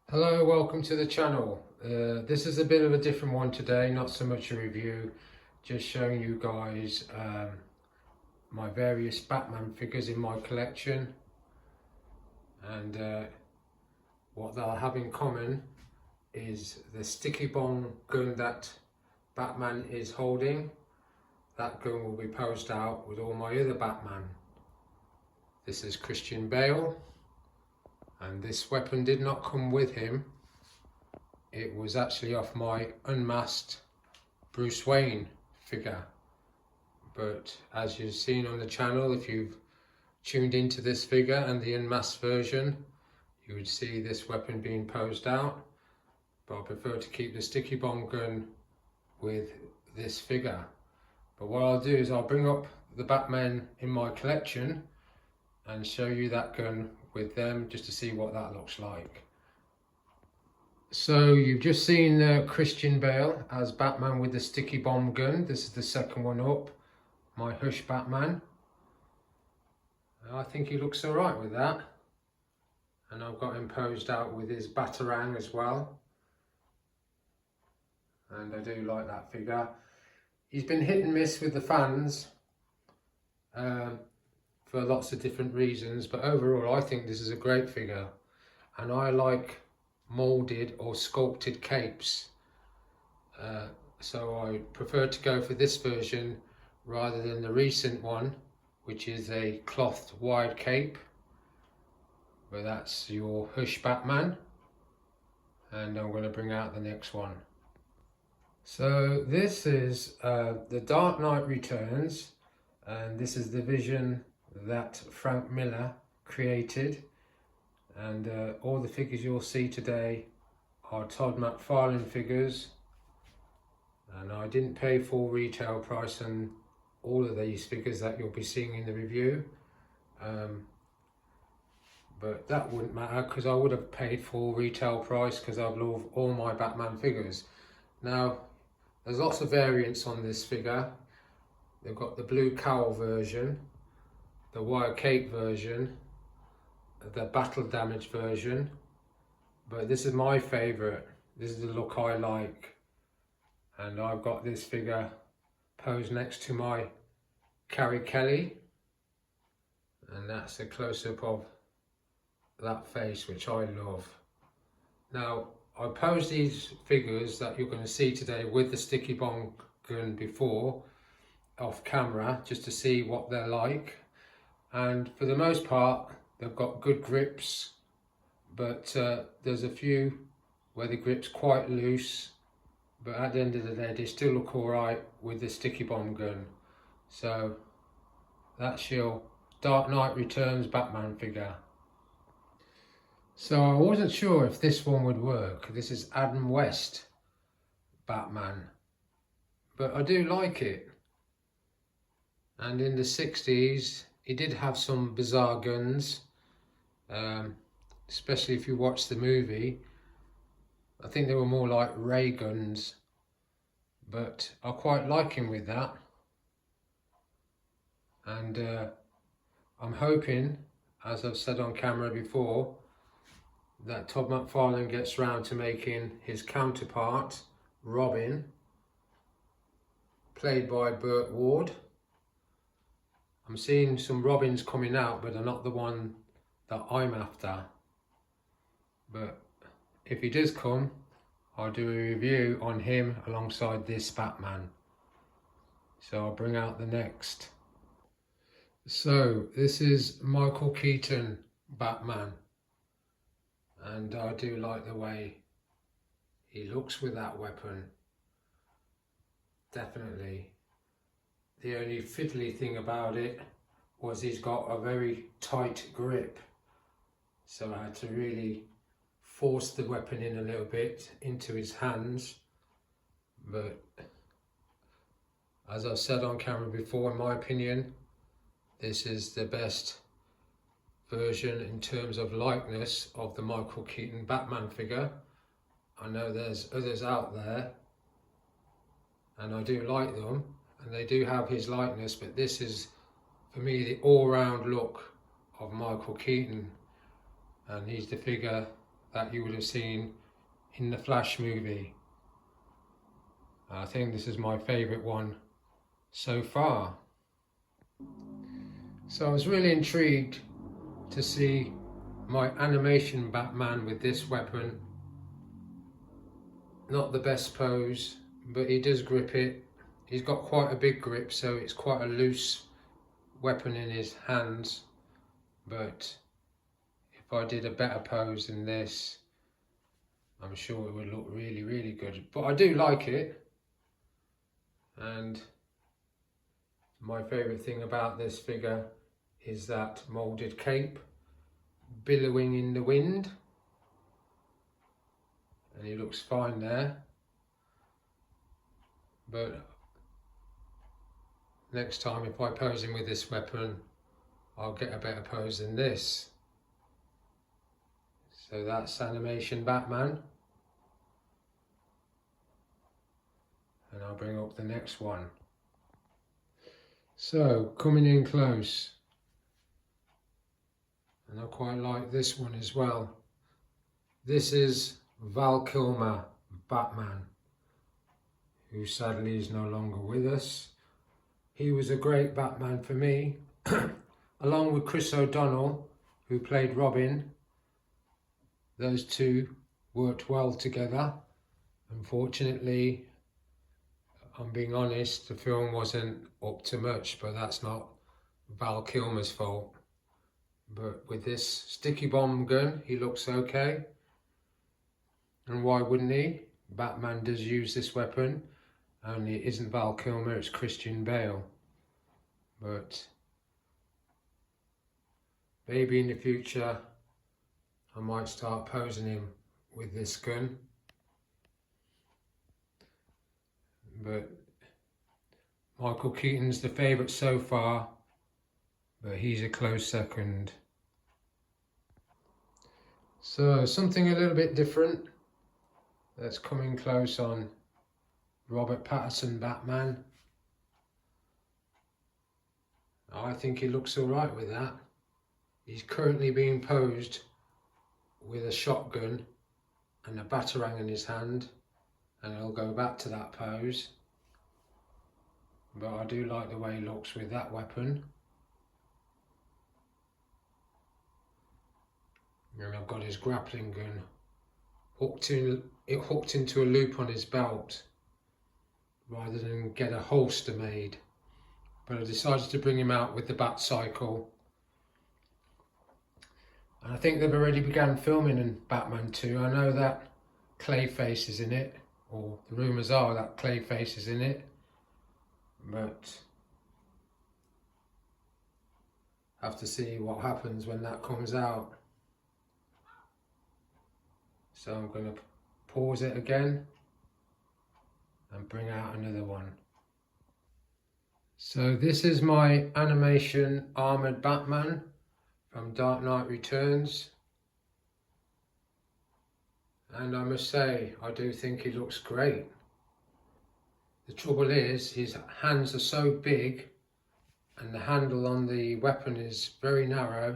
Hello, welcome to the channel. This is a bit of a different one today, not so much a review, just showing you guys my various Batman figures in my collection, and what they'll have in common is the sticky bomb gun that Batman is holding. That gun will be posed out with all my other Batman. This is Christian Bale, and this weapon did not come with him. It was actually off my unmasked Bruce Wayne figure, but as you've seen on the channel, if you've tuned into this figure and the unmasked version, you would see this weapon being posed out, but I prefer to keep the sticky bomb gun with this figure. But what I'll do is I'll bring up the Batman in my collection and show you that gun with them, just to see what that looks like. So you've just seen Christian Bale as Batman with the sticky bomb gun. This is the second one up, my Hush Batman. I think he looks alright with that. And I've got him posed out with his Batarang as well. And I do like that figure. He's been hit and miss with the fans for lots of different reasons, but overall I think this is a great figure. And I like moulded or sculpted capes, so I prefer to go for this version rather than the recent one, which is a cloth wide cape. But that's your Hush Batman, and I'm going to bring out the next one. So this is the Dark Knight Returns, and this is the vision that Frank Miller created. And all the figures you'll see today are Todd McFarlane figures, and I didn't pay full retail price on all of these figures that you'll be seeing in the review, but that wouldn't matter because I would have paid full retail price because I love all my Batman figures. Now there's lots of variants on this figure. They've got the blue cowl version, the wire cape version, the battle damage version, but this is my favourite. This is the look I like, and I've got this figure posed next to my Carrie Kelly, and that's a close-up of that face, which I love. Now I posed these figures that you're going to see today with the sticky bomb gun before off camera, just to see what they're like, and for the most part they've got good grips, but there's a few where the grip's quite loose, but at the end of the day they still look alright with the sticky bomb gun. So that's your Dark Knight Returns Batman figure. So I wasn't sure if this one would work. This is Adam West Batman, but I do like it. And in the 60s he did have some bizarre guns, especially if you watch the movie. I think they were more like ray guns, but I quite like him with that. And I'm hoping, as I've said on camera before, that Todd McFarlane gets round to making his counterpart, Robin, played by Burt Ward. I'm seeing some Robins coming out, but they're not the one that I'm after. But if he does come, I'll do a review on him alongside this Batman. So I'll bring out the next. So this is Michael Keaton Batman, and I do like the way he looks with that weapon. Definitely. The only fiddly thing about it was he's got a very tight grip, so I had to really force the weapon in a little bit into his hands. But as I've said on camera before, in my opinion, this is the best version in terms of likeness of the Michael Keaton Batman figure. I know there's others out there, and I do like them, and they do have his likeness, but this is for me the all-round look of Michael Keaton, and he's the figure that you would have seen in the Flash movie. I think this is my favourite one so far. So I was really intrigued to see my animation Batman with this weapon. Not the best pose, but he does grip it. He's got quite a big grip, so it's quite a loose weapon in his hands. But if I did a better pose than this, I'm sure it would look really, really good. But I do like it. And my favourite thing about this figure is that moulded cape billowing in the wind. And he looks fine there. But next time if I pose him with this weapon, I'll get a better pose than this. So that's animation Batman. And I'll bring up the next one. So coming in close. And I quite like this one as well. This is Val Kilmer Batman, who sadly is no longer with us. He was a great Batman for me, along with Chris O'Donnell, who played Robin. Those two worked well together. Unfortunately, I'm being honest, the film wasn't up to much, but that's not Val Kilmer's fault. But with this sticky bomb gun, he looks okay. And why wouldn't he? Batman does use this weapon, only it isn't Val Kilmer, it's Christian Bale. But maybe in the future I might start posing him with this gun. But Michael Keaton's the favourite so far, but he's a close second. So something a little bit different that's coming close on Robert Pattinson Batman. I think he looks alright with that. He's currently being posed with a shotgun and a batarang in his hand, and he'll go back to that pose. But I do like the way he looks with that weapon. And I've got his grappling gun hooked into a loop on his belt rather than get a holster made. But I decided to bring him out with the bat cycle. And I think they've already begun filming in Batman 2. I know that Clayface is in it, or the rumours are that Clayface is in it. But I have to see what happens when that comes out. So I'm going to pause it again and bring out another one. So this is my animation armoured Batman from Dark Knight Returns. And I must say, I do think he looks great. The trouble is, his hands are so big and the handle on the weapon is very narrow.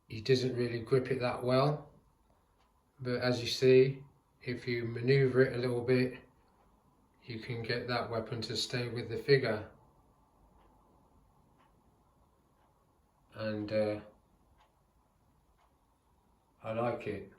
He doesn't really grip it that well. But as you see, if you manoeuvre it a little bit, you can get that weapon to stay with the figure. And I like it.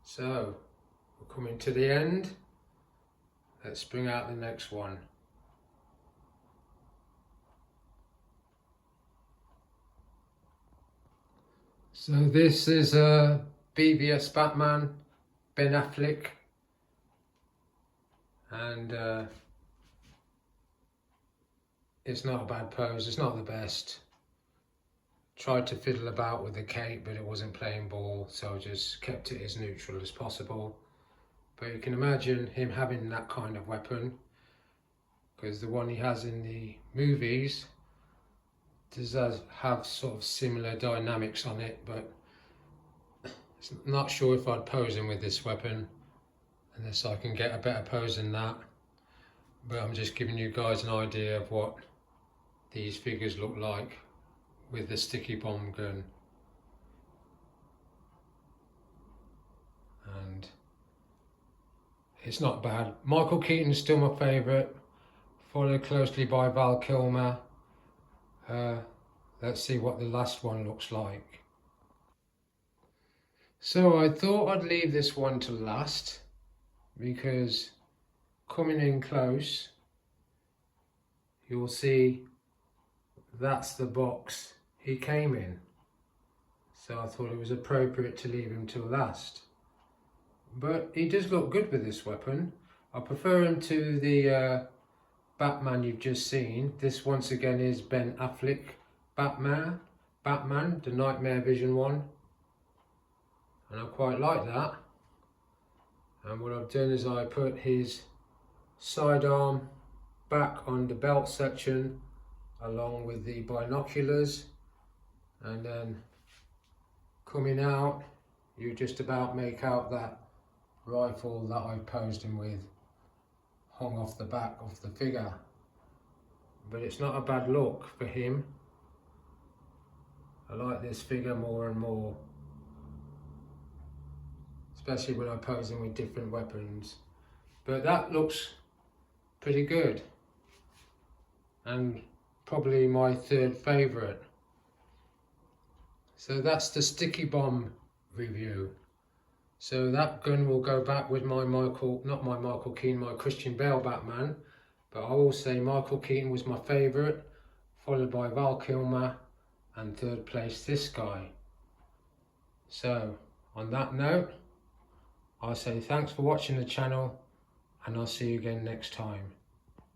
So, we're coming to the end. Let's bring out the next one. So this is a BVS Batman, Ben Affleck. And it's not a bad pose, it's not the best. Tried to fiddle about with the cape, but it wasn't playing ball, so I just kept it as neutral as possible. But you can imagine him having that kind of weapon, because the one he has in the movies does have sort of similar dynamics on it, but I'm not sure if I'd pose him with this weapon unless I can get a better pose than that. But I'm just giving you guys an idea of what these figures look like with the sticky bomb gun. And it's not bad. Michael Keaton's still my favourite, followed closely by Val Kilmer. Let's see what the last one looks like. So I thought I'd leave this one to last, because coming in close, you'll see that's the box he came in. So I thought it was appropriate to leave him till last. But he does look good with this weapon. I prefer him to the Batman you've just seen. This once again is Ben Affleck Batman, the Nightmare Vision one. And I quite like that. And what I've done is I put his sidearm back on the belt section along with the binoculars, and then coming out you just about make out that rifle that I posed him with hung off the back of the figure. But it's not a bad look for him. I like this figure more and more, especially when I pose him with different weapons. But that looks pretty good, and probably my third favourite. So that's the sticky bomb review. So that gun will go back with my my Christian Bale Batman. But I will say Michael Keaton was my favourite, followed by Val Kilmer, and third place this guy. So on that note, I'll say thanks for watching the channel, and I'll see you again next time.